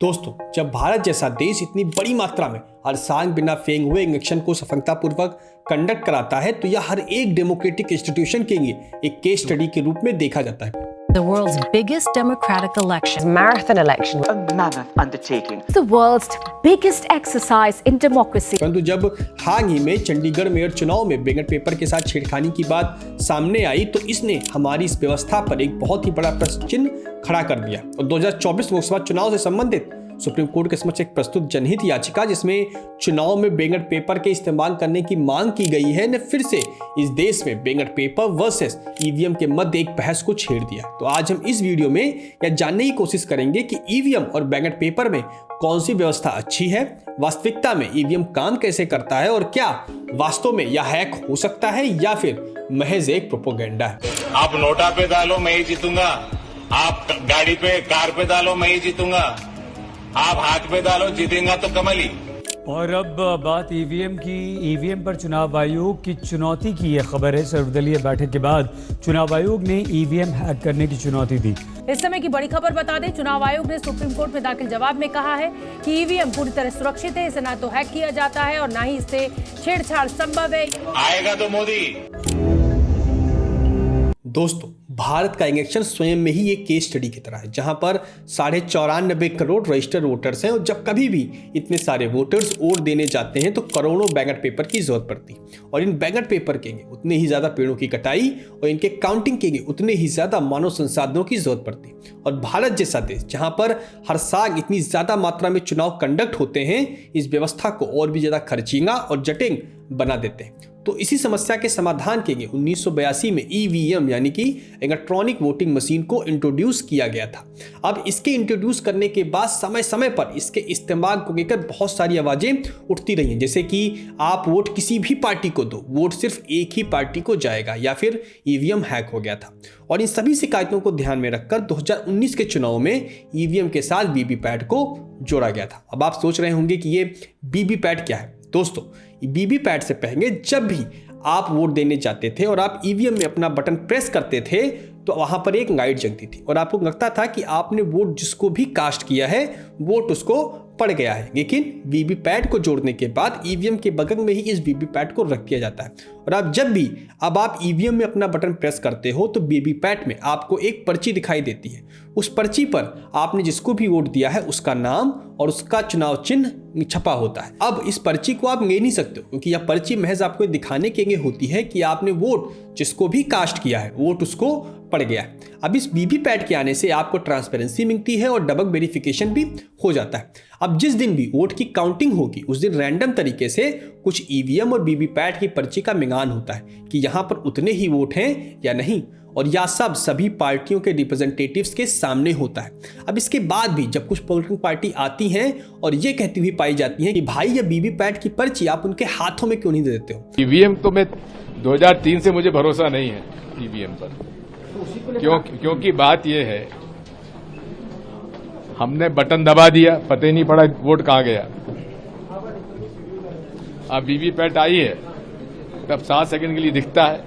दोस्तों, जब भारत जैसा देश इतनी बड़ी मात्रा में हर सांग बिना फेंग हुए इलेक्शन को सफलतापूर्वक कंडक्ट कराता है तो यह हर एक डेमोक्रेटिक इंस्टीट्यूशन के लिए एक केस स्टडी के रूप में देखा जाता है। The world's biggest democratic election. Marathon election. A mammoth undertaking. The world's biggest exercise in democracy. परंतु जब हाल ही में चंडीगढ़ मेयर चुनाव में बैलेट पेपर के साथ छेड़खानी की बात सामने आई तो इसने हमारी इस व्यवस्था पर एक बहुत ही बड़ा प्रश्न चिन्ह खड़ा कर दिया और 2024 लोकसभा चुनाव से संबंधित सुप्रीम कोर्ट के समक्ष एक प्रस्तुत जनहित याचिका जिसमें चुनाव में बैलेट पेपर के इस्तेमाल करने की मांग की गई है ने फिर से इस देश में बैलेट पेपर वर्सेस ईवीएम के मध्य एक बहस को छेड़ दिया। तो आज हम इस वीडियो में यह जानने की कोशिश करेंगे कि ईवीएम और बैलेट पेपर में कौन सी व्यवस्था अच्छी है, वास्तविकता में ईवीएम काम कैसे करता है और क्या वास्तव में यह हैक हो सकता है या फिर महज एक प्रोपेगेंडा है। आप नोटा पे डालो मैं ही जीतूंगा, आप गाड़ी पे कार पे डालो मैं ही जीतूंगा, आप हाथ पे डालो जीतेंगा तो कमल ही। और अब बात ईवीएम की। ईवीएम पर चुनाव आयोग की चुनौती की यह खबर है। सर्वदलीय बैठक के बाद चुनाव आयोग ने ईवीएम हैक करने की चुनौती दी। इस समय की बड़ी खबर बता दें, चुनाव आयोग ने सुप्रीम कोर्ट में दाखिल जवाब में कहा है कि ईवीएम पूरी तरह सुरक्षित है, इसे ना तो हैक किया जाता है और ना ही इससे छेड़छाड़ संभव है। आएगा तो मोदी। दोस्तों, भारत का इलेक्शन स्वयं में ही एक केस स्टडी की तरह है जहां पर 94.5 करोड़ रजिस्टर्ड वोटर्स हैं और जब कभी भी इतने सारे वोटर्स वोट देने जाते हैं तो करोड़ों बैलेट पेपर की जरूरत पड़ती है और इन बैलेट पेपर के लिए उतने ही ज्यादा पेड़ों की कटाई और इनके काउंटिंग के लिए उतने ही ज्यादा मानव संसाधनों की जरूरत पड़ती है। और भारत जैसा देश जहां पर हर साल इतनी ज्यादा मात्रा में चुनाव कंडक्ट होते हैं, इस व्यवस्था को और भी ज्यादा खर्चीला और जटिल बना देते हैं। तो इसी समस्या के समाधान के लिए 1982 में ईवीएम यानी कि इलेक्ट्रॉनिक वोटिंग मशीन को इंट्रोड्यूस किया गया था। अब इसके इंट्रोड्यूस करने के बाद समय समय पर इसके इस्तेमाल को लेकर बहुत सारी आवाजें उठती रही हैं, जैसे कि आप वोट किसी भी पार्टी को दो, वोट सिर्फ एक ही पार्टी को जाएगा, या फिर ईवीएम हैक हो गया था। और इन सभी शिकायतों को ध्यान में रखकर 2019 के चुनाव में ईवीएम के साथ वीवीपैट को जोड़ा गया था। अब आप सोच रहे होंगे कि ये वीवीपैट क्या है। दोस्तों, वीवीपैट से पहले जब भी आप वोट देने जाते थे और आप ईवीएम में अपना बटन प्रेस करते थे तो वहां पर एक लाइट जलती थी और आपको लगता था कि आपने वोट जिसको भी कास्ट किया है वोट उसको पड़ गया है। लेकिन वीवीपैट को जोड़ने के बाद ईवीएम के बगल में ही इस वीवीपैट को रख दिया जाता है और आप जब भी आप ईवीएम में अपना बटन प्रेस करते हो तो वीवीपैट में आपको एक पर्ची दिखाई देती है। उस पर्ची पर आपने जिसको भी वोट दिया है उसका नाम और उसका चुनाव चिन्ह छपा होता है। अब इस पर्ची को आप ले नहीं सकते हो क्योंकि यह पर्ची महज आपको दिखाने के लिए होती है कि आपने वोट जिसको भी कास्ट किया है वोट उसको पड़ गया है। अब इस वीवीपैट के आने से आपको ट्रांसपेरेंसी मिलती है और डबल वेरिफिकेशन भी हो जाता है। अब जिस दिन भी वोट की काउंटिंग होगी उस दिन रैंडम तरीके से कुछ ईवीएम और वीवीपैट की पर्ची का मिलान होता है कि यहाँ पर उतने ही वोट हैं या नहीं, और यह सब सभी पार्टियों के रिप्रेजेंटेटिव्स के सामने होता है। अब इसके बाद भी जब कुछ पॉलिटिकल पार्टी आती हैं और ये कहती हुई पाई जाती हैं कि भाई ये वीवीपैट की पर्ची आप उनके हाथों में क्यों नहीं दे देते हो। ईवीएम तो मैं 2003 से मुझे भरोसा नहीं है ईवीएम पर, क्योंकि बात यह है हमने बटन दबा दिया, पता ही नहीं पड़ा वोट कहां गया। अब वीवीपैट आई है तब 7 सेकंड के लिए दिखता है,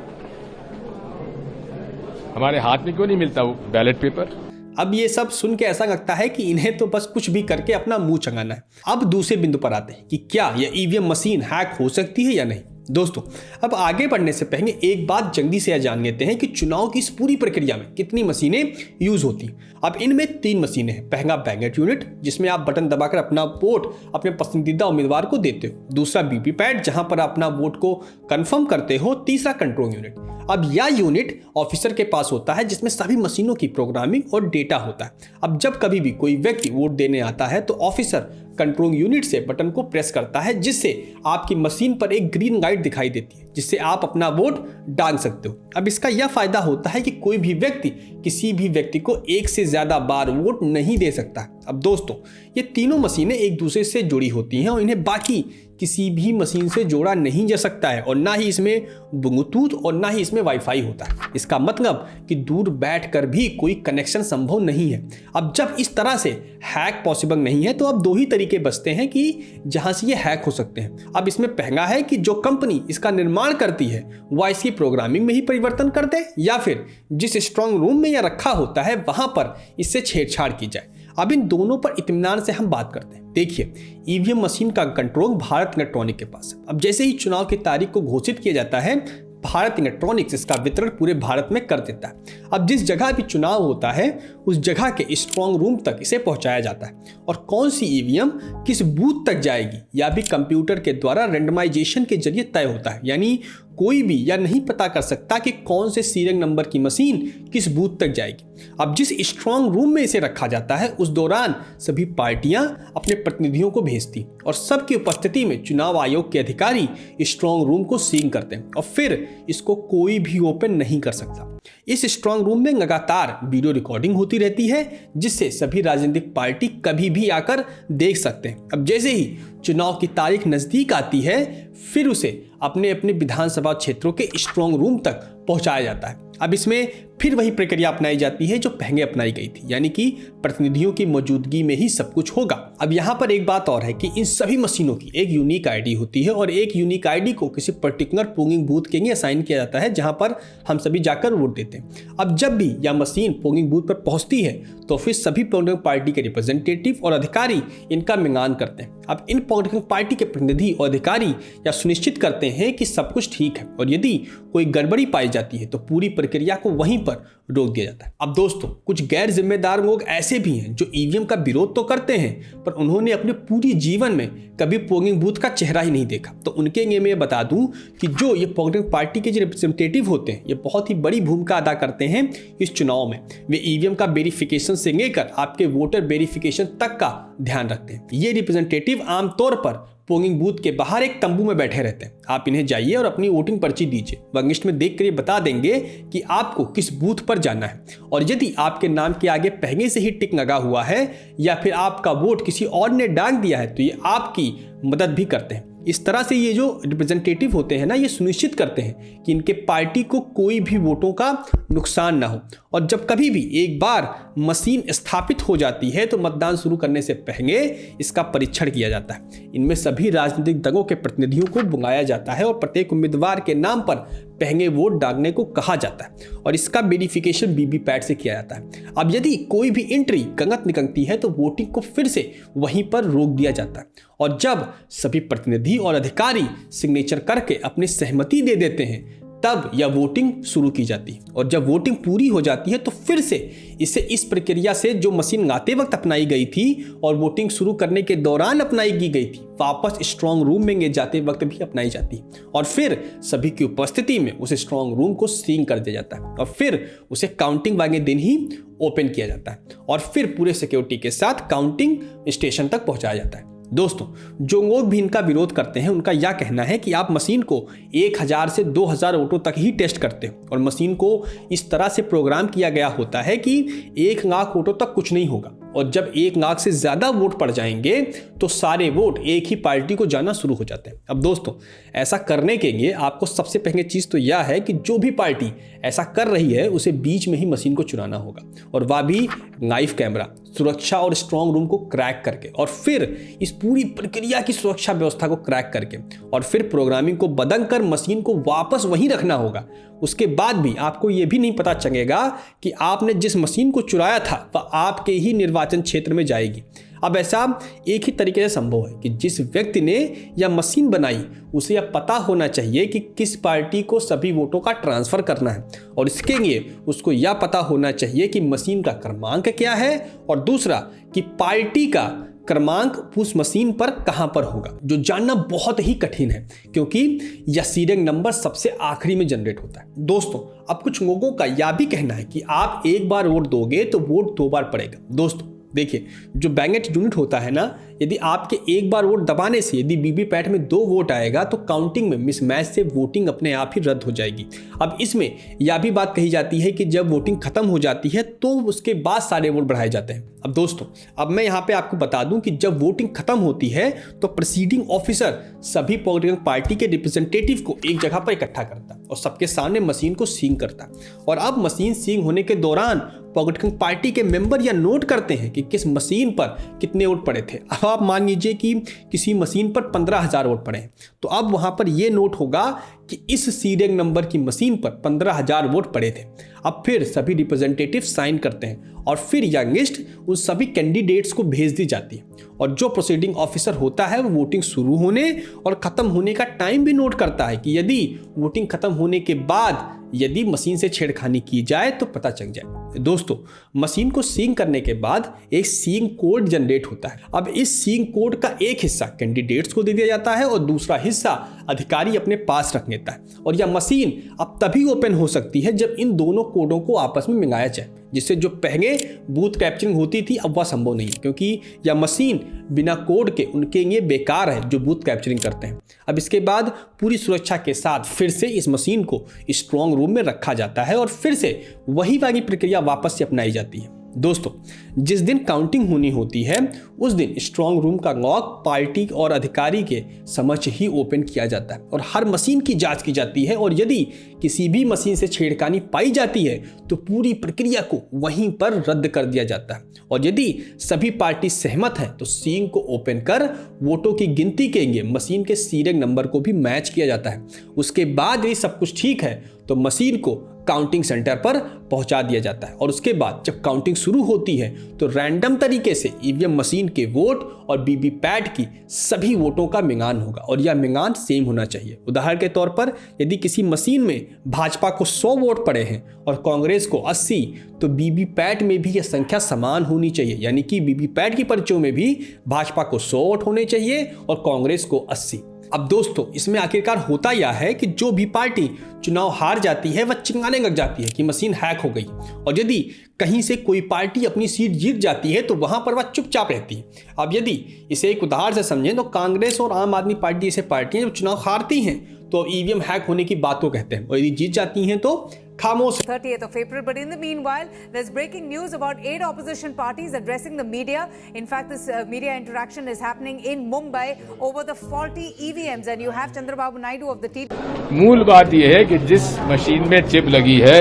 हमारे हाथ में क्यों नहीं मिलता वो बैलेट पेपर। अब ये सब सुन के ऐसा लगता है कि इन्हें तो बस कुछ भी करके अपना मुंह चंगाना है। अब दूसरे बिंदु पर आते हैं कि क्या यह ईवीएम मशीन हैक हो सकती है या नहीं। दोस्तों, अब आगे बढ़ने से पहले एक बात जल्दी से जान लेते हैं कि चुनाव की इस पूरी प्रक्रिया में कितनी मशीनें यूज होती हैं। अब इनमें 3 मशीनें हैं। पहला बैलेट यूनिट जिसमें आप बटन दबाकर अपना वोट अपने पसंदीदा उम्मीदवार को देते हो। दूसरा वीवीपैट जहां पर अपना वोट को कंफर्म करते हो। तीसरा कंट्रोल यूनिट। अब यह यूनिट ऑफिसर के पास होता है जिसमें सभी मशीनों की प्रोग्रामिंग और डेटा होता है। अब जब कभी भी कोई व्यक्ति वोट देने आता है तो ऑफिसर कंट्रोल यूनिट से बटन को प्रेस करता है जिससे आपकी मशीन पर एक ग्रीन लाइट दिखाई देती है जिससे आप अपना वोट डाल सकते हो। अब इसका यह फायदा होता है कि कोई भी व्यक्ति किसी भी व्यक्ति को एक से ज्यादा बार वोट नहीं दे सकता। अब दोस्तों, ये तीनों मशीनें एक दूसरे से जुड़ी होती हैं और इन्हें बाकी किसी भी मशीन से जोड़ा नहीं जा सकता है और ना ही इसमें ब्लूटूथ और ना ही इसमें वाईफाई होता है। इसका मतलब कि दूर बैठकर भी कोई कनेक्शन संभव नहीं है। अब जब इस तरह से हैक पॉसिबल नहीं है तो अब 2 ही तरीके बचते हैं कि जहां से ये हैक हो सकते हैं। अब इसमें पहला है कि जो कंपनी इसका निर्माण करती है वह इसकी प्रोग्रामिंग में ही परिवर्तन कर दे या फिर जिस स्ट्रांग रूम में यह रखा होता है वहां पर इससे छेड़छाड़ की जाए। अब इन दोनों पर इत्मीनान से हम बात करते हैं। देखिए, ईवीएम मशीन का कंट्रोल भारत इलेक्ट्रॉनिक के पास है। अब जैसे ही चुनाव की तारीख को घोषित किया जाता है, भारत इलेक्ट्रॉनिक्स इसका वितरण पूरे भारत में कर देता है। अब जिस जगह भी चुनाव होता है उस जगह के स्ट्रांग रूम तक इसे पहुंचाया जाता है और कौन सी ईवीएम किस बूथ तक जाएगी या भी कंप्यूटर के द्वारा रेंडमाइजेशन के जरिए तय होता है। यानी कोई भी यह नहीं पता कर सकता कि कौन से सीरियल नंबर की मशीन किस बूथ तक जाएगी। अब जिस स्ट्रांग रूम में इसे रखा जाता है उस दौरान सभी पार्टियां अपने प्रतिनिधियों को भेजती और सबकी उपस्थिति में चुनाव आयोग के अधिकारी स्ट्रांग रूम को सील करते हैं और फिर इसको कोई भी ओपन नहीं कर सकता। इस स्ट्रांग रूम में लगातार वीडियो रिकॉर्डिंग होती रहती है जिससे सभी राजनीतिक पार्टी कभी भी आकर देख सकते हैं। अब जैसे ही चुनाव की तारीख नजदीक आती है फिर उसे अपने अपने विधानसभा क्षेत्रों के स्ट्रांग रूम तक पहुंचाया जाता है। अब इसमें फिर वही प्रक्रिया अपनाई जाती है जो पहले अपनाई गई थी, यानी कि प्रतिनिधियों की मौजूदगी में ही सब कुछ होगा। अब यहाँ पर एक बात और है कि इन सभी मशीनों की एक यूनिक आईडी होती है और एक यूनिक आईडी को किसी पर्टिकुलर पोलिंग बूथ के लिए असाइन किया जाता है जहां पर हम सभी जाकर वोट देते हैं। अब जब भी यह मशीन पोलिंग बूथ पर पहुंचती है तो फिर सभी पोलिंग पार्टी के रिप्रेजेंटेटिव और अधिकारी इनका मिलान करते हैं। अब इन पोलिंग पार्टी के प्रतिनिधि और अधिकारी यह सुनिश्चित करते हैं कि सब कुछ ठीक है और यदि कोई गड़बड़ी पाई जाती है तो पूरी प्रक्रिया को वहीं पर रोक दिया जाता है। अब दोस्तों, कुछ गैर जिम्मेदार लोग ऐसे भी हैं जो ईवीएम का विरोध तो करते हैं पर उन्होंने अपने पूरी जीवन में कभी पोलिंग बूथ का चेहरा ही नहीं देखा। तो उनके लिए मैं बता दूं कि जो ये पोलिंग पार्टी के जो रिप्रेजेंटेटिव होते हैं ये बहुत ही बड़ी भूमिका अदा करते हैं इस चुनाव में। वे ईवीएम का वेरिफिकेशन से लेकर आपके वोटर वेरिफिकेशन तक का ध्यान रखते हैं। ये रिप्रेजेंटेटिव आमतौर पर पोलिंग बूथ के बाहर एक तंबू में बैठे रहते हैं। आप इन्हें जाइए और अपनी वोटिंग पर्ची दीजिए, वह लिस्ट में देख कर ये बता देंगे कि आपको किस बूथ पर जाना है और यदि आपके नाम के आगे पहले से ही टिक लगा हुआ है या फिर आपका वोट किसी और ने डाल दिया है तो ये आपकी मदद भी करते हैं। इस तरह से ये जो रिप्रेजेंटेटिव होते हैं ना, ये सुनिश्चित करते हैं कि इनके पार्टी को कोई भी वोटों का नुकसान ना हो। और जब कभी भी एक बार मशीन स्थापित हो जाती है तो मतदान शुरू करने से पहले इसका परीक्षण किया जाता है। इनमें सभी राजनीतिक दलों के प्रतिनिधियों को बुलाया जाता है और प्रत्येक उम्मीदवार के नाम पर पहले वोट डालने को कहा जाता है और इसका वेरिफिकेशन वीवीपैट से किया जाता है। अब यदि कोई भी एंट्री गलत निकलती है तो वोटिंग को फिर से वहीं पर रोक दिया जाता है और जब सभी प्रतिनिधि और अधिकारी सिग्नेचर करके अपनी सहमति दे देते हैं तब यह वोटिंग शुरू की जाती है और जब वोटिंग पूरी हो जाती है तो फिर से इसे इस प्रक्रिया से जो मशीन लाते वक्त अपनाई गई थी और वोटिंग शुरू करने के दौरान अपनाई की गई थी वापस स्ट्रांग रूम में ले जाते वक्त भी अपनाई जाती है और फिर सभी की उपस्थिति में उस स्ट्रांग रूम को सील कर दिया जाता है और फिर उसे काउंटिंग वाले दिन ही ओपन किया जाता है और फिर पूरे सिक्योरिटी के साथ काउंटिंग स्टेशन तक पहुंचाया जाता है। दोस्तों, जो लोग भी इनका विरोध करते हैं उनका यह कहना है कि आप मशीन को 1000 से 2000 वोटों तक ही टेस्ट करते हो और मशीन को इस तरह से प्रोग्राम किया गया होता है कि 1 लाख वोटों तक कुछ नहीं होगा और जब 1 लाख से ज़्यादा वोट पड़ जाएंगे तो सारे वोट एक ही पार्टी को जाना शुरू हो जाते हैं। अब दोस्तों, ऐसा करने के लिए आपको सबसे पहले चीज़ तो यह है कि जो भी पार्टी ऐसा कर रही है उसे बीच में ही मशीन को चुराना होगा और वह भी लाइव कैमरा, सुरक्षा और स्ट्रांग रूम को क्रैक करके और फिर इस पूरी प्रक्रिया की सुरक्षा व्यवस्था को क्रैक करके और फिर प्रोग्रामिंग को बदल कर मशीन को वापस वहीं रखना होगा। उसके बाद भी आपको यह भी नहीं पता चलेगा कि आपने जिस मशीन को चुराया था वह आपके ही निर्वाचन क्षेत्र में जाएगी। अब ऐसा एक ही तरीके से संभव है कि जिस व्यक्ति ने यह मशीन बनाई उसे यह पता होना चाहिए कि किस पार्टी को सभी वोटों का ट्रांसफर करना है और इसके लिए उसको यह पता होना चाहिए कि मशीन का क्रमांक क्या है और दूसरा कि पार्टी का क्रमांक उस मशीन पर कहां पर होगा, जो जानना बहुत ही कठिन है क्योंकि यह सीरियल नंबर सबसे आखिरी में जनरेट होता है। दोस्तों, अब कुछ लोगों का यह भी कहना है कि आप एक बार वोट दोगे तो वोट 2 बार पड़ेगा। दोस्तों देखिए, जो बैलेट यूनिट होता है ना, यदि आपके एक बार वोट दबाने से यदि वीवीपैट में 2 वोट आएगा तो काउंटिंग में मिसमैच से वोटिंग अपने आप ही रद्द हो जाएगी। अब इसमें यह भी बात कही जाती है कि जब वोटिंग खत्म हो जाती है तो उसके बाद सारे वोट बढ़ाए जाते हैं। अब दोस्तों, अब मैं यहाँ पे आपको बता दूं कि जब वोटिंग खत्म होती है तो प्रिसीडिंग ऑफिसर सभी पॉलिटिकल पार्टी के रिप्रेजेंटेटिव को एक जगह पर इकट्ठा करता है और सबके सामने मशीन को सील करता है और अब मशीन सील होने के दौरान पॉलिटिकल पार्टी के मेंबर यह नोट करते हैं कि किस मशीन पर कितने वोट पड़े थे। अब आप मान लीजिए कि किसी मशीन पर 15,000 वोट पड़े हैं तो अब वहां पर यह नोट होगा कि इस सीरियल नंबर की मशीन पर 15,000 वोट पड़े थे। अब फिर सभी रिप्रेजेंटेटिव साइन करते हैं और फिर यह लिस्ट उन सभी कैंडिडेट्स को भेज दी जाती है और जो प्रोसीडिंग ऑफिसर होता है वो वोटिंग शुरू होने और ख़त्म होने का टाइम भी नोट करता है कि यदि वोटिंग खत्म होने के बाद यदि मशीन से छेड़खानी की जाए तो पता चल जाए। दोस्तों, मशीन को सीइंग करने के बाद एक सीइंग कोड जनरेट होता है। अब इस सीइंग कोड का एक हिस्सा कैंडिडेट्स को दे दिया जाता है और दूसरा हिस्सा अधिकारी अपने पास रख लेता है और यह मशीन अब तभी ओपन हो सकती है जब इन दोनों कोडों को आपस में मिलाया जाए, जिससे जो पहले बूथ कैप्चरिंग होती थी अब वह संभव नहीं है, क्योंकि यह मशीन बिना कोड के उनके लिए बेकार है जो बूथ कैप्चरिंग करते हैं। अब इसके बाद पूरी सुरक्षा के साथ फिर से इस मशीन को स्ट्रॉन्ग रूम में रखा जाता है और फिर से वही वाली प्रक्रिया वापस से अपनाई जाती है। दोस्तों, जिस दिन काउंटिंग होनी होती है उस दिन स्ट्रॉन्ग रूम का लॉक पार्टी और अधिकारी के समक्ष ही ओपन किया जाता है और हर मशीन की जांच की जाती है और यदि किसी भी मशीन से छेड़खानी पाई जाती है तो पूरी प्रक्रिया को वहीं पर रद्द कर दिया जाता है और यदि सभी पार्टी सहमत है तो सीइंग को ओपन कर वोटों की गिनती के लिए मशीन के सीरियल नंबर को भी मैच किया जाता है। उसके बाद यदि सब कुछ ठीक है तो मशीन को काउंटिंग सेंटर पर पहुंचा दिया जाता है और उसके बाद जब काउंटिंग शुरू होती है तो रैंडम तरीके से ईवीएम मशीन के वोट और वीवीपैट की सभी वोटों का मिलान होगा और यह मिलान सेम होना चाहिए। उदाहरण के तौर पर यदि किसी मशीन में भाजपा को 100 वोट पड़े हैं और कांग्रेस को 80, तो वीवीपैट में भी यह संख्या समान होनी चाहिए, यानी कि वीवीपैट की पर्चियों में भी भाजपा को 100 वोट होने चाहिए और कांग्रेस को 80। अब दोस्तों, इसमें आखिरकार होता यह है कि जो भी पार्टी चुनाव हार जाती है वह चिल्लाने लग जाती है कि मशीन हैक हो गई और यदि कहीं से कोई पार्टी अपनी सीट जीत जाती है तो वहां पर वह चुपचाप रहती है। अब यदि इसे एक उदाहरण से समझें तो कांग्रेस और आम आदमी पार्टी जैसे पार्टियां जब चुनाव हारती हैं तो ईवीएम हैक होने की बात को कहते हैं और यदि जीत जाती हैं तो खामोश। 30th of April, but in the meanwhile, there's breaking news about 8 opposition parties addressing the media. In fact, this media interaction is happening in Mumbai over the faulty EVMs, and you have Chandrababu Naidu of the TD. मूल बात यह है कि जिस machine में chip लगी है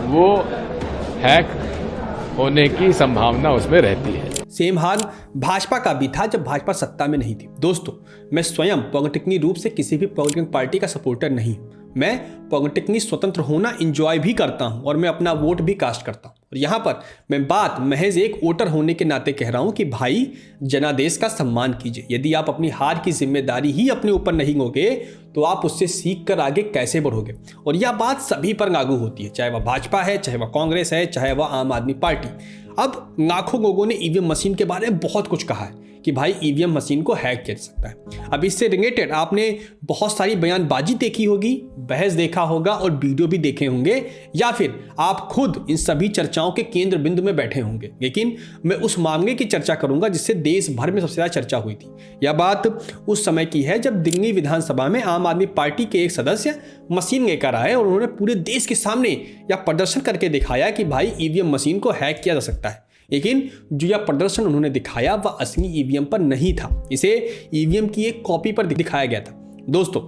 वो हैक होने की संभावना उसमें रहती है। सेम हाल भाजपा का भी था जब भाजपा सत्ता में नहीं थी। दोस्तों, मैं स्वयं पॉलिटिकली रूप से किसी भी पॉलिटिकल पार्टी का सपोर्टर नहीं हूं। मैं पॉलिटिकली स्वतंत्र होना एंजॉय भी करता हूं और मैं अपना वोट भी कास्ट करता हूं और यहाँ पर मैं बात महज एक वोटर होने के नाते कह रहा हूं कि भाई, जनादेश का सम्मान कीजिए। यदि आप अपनी हार की जिम्मेदारी ही अपने ऊपर नहीं लोगे तो आप उससे सीख कर आगे कैसे बढ़ोगे। और यह बात सभी पर लागू होती है, चाहे वह भाजपा है, चाहे वह कांग्रेस है, चाहे वह आम आदमी पार्टी। अब लाखों लोगों ने ईवीएम मशीन के बारे में बहुत कुछ कहा है कि भाई ईवीएम मशीन को हैक किया जा सकता है। अब इससे रिलेटेड आपने बहुत सारी बयानबाजी देखी होगी, बहस देखा होगा और वीडियो भी देखे होंगे, या फिर आप खुद इन सभी चर्चाओं के केंद्र बिंदु में बैठे होंगे। लेकिन मैं उस मामले की चर्चा करूंगा जिससे देश भर में सबसे ज्यादा चर्चा हुई थी। यह बात उस समय की है जब दिल्ली विधानसभा में आम आदमी पार्टी के एक सदस्य मशीन लेकर आए और उन्होंने पूरे देश के सामने यह प्रदर्शन करके दिखाया कि भाई ईवीएम मशीन को हैक किया जा सकता है। लेकिन जो यह प्रदर्शन उन्होंने दिखाया वह असली ईवीएम पर नहीं था, इसे ईवीएम की एक कॉपी पर दिखाया गया था। दोस्तों,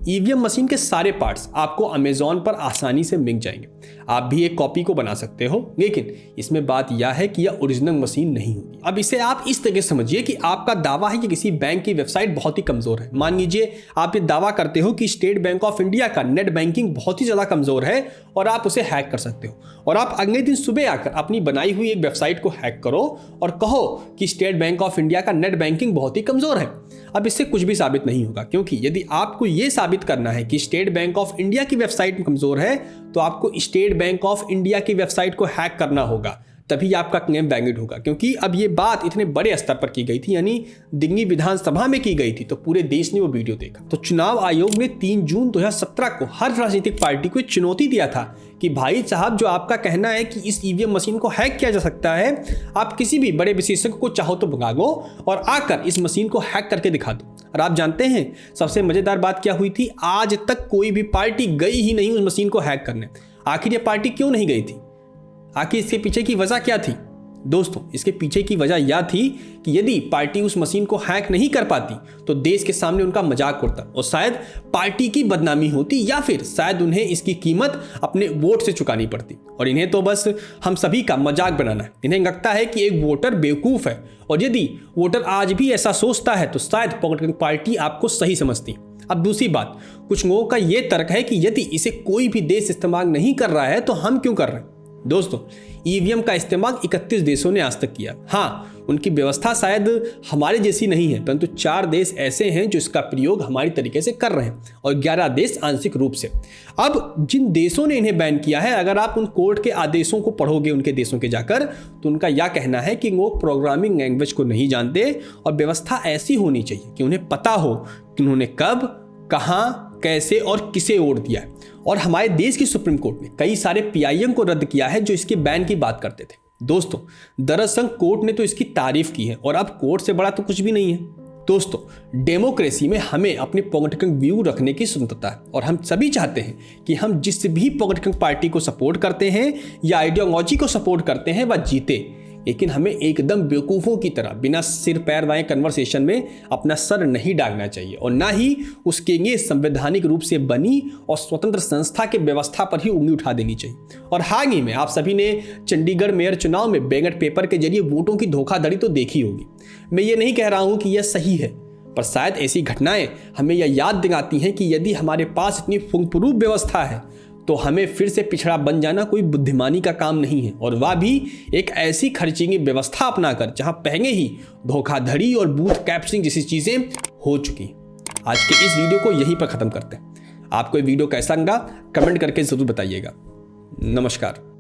ईवीएम मशीन के सारे पार्ट्स आपको अमेजॉन पर आसानी से मिल जाएंगे। आप भी एक कॉपी को बना सकते हो, लेकिन इसमें बात यह है कि यह ओरिजिनल मशीन नहीं होगी। अब इसे आप इस तरह समझिए कि आपका दावा है कि किसी बैंक की वेबसाइट बहुत ही कमजोर है। मान लीजिए आप ये दावा करते हो कि स्टेट बैंक ऑफ इंडिया का नेट बैंकिंग बहुत ही ज्यादा कमजोर है और आप उसे हैक कर सकते हो, और आप अगले दिन सुबह आकर अपनी बनाई हुई एक वेबसाइट को हैक करो और कहो कि स्टेट बैंक ऑफ इंडिया का नेट बैंकिंग बहुत ही कमजोर है। अब इससे कुछ भी साबित नहीं होगा, क्योंकि यदि आपको यह साबित करना है कि स्टेट बैंक ऑफ इंडिया की वेबसाइट कमजोर है तो आपको स्टेट बैंक ऑफ इंडिया की वेबसाइट को हैक करना होगा, तभी आपका क्लेम वैलिड होगा। क्योंकि अब ये बात इतने बड़े स्तर पर की गई थी, यानी दिल्ली विधानसभा में की गई थी, तो पूरे देश ने वो वीडियो देखा। तो चुनाव आयोग ने 3 जून 2017 को हर राजनीतिक पार्टी को चुनौती दिया था कि भाई साहब, जो आपका कहना है कि इस ईवीएम मशीन को हैक किया जा सकता है, आप किसी भी बड़े विशेषज्ञ को चाहो तो भगा लो और आकर इस मशीन को हैक करके दिखा दो। और आप जानते हैं सबसे मजेदार बात क्या हुई थी? आज तक कोई भी पार्टी गई ही नहीं उस मशीन को हैक करने। आखिर ये पार्टी क्यों नहीं गई थी? आखिर इसके पीछे की वजह क्या थी? दोस्तों, इसके पीछे की वजह यह थी कि यदि पार्टी उस मशीन को हैक नहीं कर पाती तो देश के सामने उनका मजाक उड़ता और शायद पार्टी की बदनामी होती, या फिर शायद उन्हें इसकी कीमत अपने वोट से चुकानी पड़ती। और इन्हें तो बस हम सभी का मजाक बनाना है। इन्हें लगता है कि एक वोटर बेवकूफ़ है, और यदि वोटर आज भी ऐसा सोचता है तो शायद पॉलिटिकल पार्टी आपको सही समझती। अब दूसरी बात, कुछ लोगों का ये तर्क है कि यदि इसे कोई भी देश इस्तेमाल नहीं कर रहा है तो हम क्यों कर रहे हैं। दोस्तों, ईवीएम का इस्तेमाल 31 देशों ने आज तक किया। हाँ, उनकी व्यवस्था शायद हमारे जैसी नहीं है, परंतु 4 देश ऐसे हैं जो इसका प्रयोग हमारी तरीके से कर रहे हैं और 11 देश आंशिक रूप से। अब जिन देशों ने इन्हें बैन किया है, अगर आप उन कोर्ट के आदेशों को पढ़ोगे उनके देशों के जाकर, तो उनका यह कहना है कि वो प्रोग्रामिंग लैंग्वेज को नहीं जानते और व्यवस्था ऐसी होनी चाहिए कि उन्हें पता हो कि उन्होंने कब, कहाँ, कैसे और किसे वोट दिया है। और हमारे देश की सुप्रीम कोर्ट ने कई सारे पीआईएम को रद्द किया है जो इसके बैन की बात करते थे। दोस्तों, दरअसल कोर्ट ने तो इसकी तारीफ की है और अब कोर्ट से बड़ा तो कुछ भी नहीं है। दोस्तों, डेमोक्रेसी में हमें अपनी पॉलिटिकल व्यू रखने की स्वतंत्रता है और हम सभी चाहते हैं कि हम जिस भी पॉलिटिकल पार्टी को सपोर्ट करते हैं या आइडियोलॉजी को सपोर्ट करते हैं वह जीते, लेकिन हमें एकदम बेवकूफ़ों की तरह बिना सिर पैर वाए कन्वर्सेशन में अपना सर नहीं डालना चाहिए और ना ही उसके लिए संवैधानिक रूप से बनी और स्वतंत्र संस्था के व्यवस्था पर ही उंगली उठा देनी चाहिए। और हाल ही में आप सभी ने चंडीगढ़ मेयर चुनाव में बैलेट पेपर के जरिए वोटों की धोखाधड़ी तो देखी होगी। मैं ये नहीं कह रहा हूँ कि यह सही है, पर शायद ऐसी घटनाएं हमें यह याद दिलाती हैं कि यदि हमारे पास इतनी फूंकप्रूफ व्यवस्था है तो हमें फिर से पिछड़ा बन जाना कोई बुद्धिमानी का काम नहीं है, और वह भी एक ऐसी खर्चीली व्यवस्था अपनाकर जहां पहले ही धोखाधड़ी और बूथ कैप्चरिंग जैसी चीजें हो चुकी। आज के इस वीडियो को यहीं पर खत्म करते हैं। आपको ये वीडियो कैसा लगा कमेंट करके जरूर बताइएगा। नमस्कार।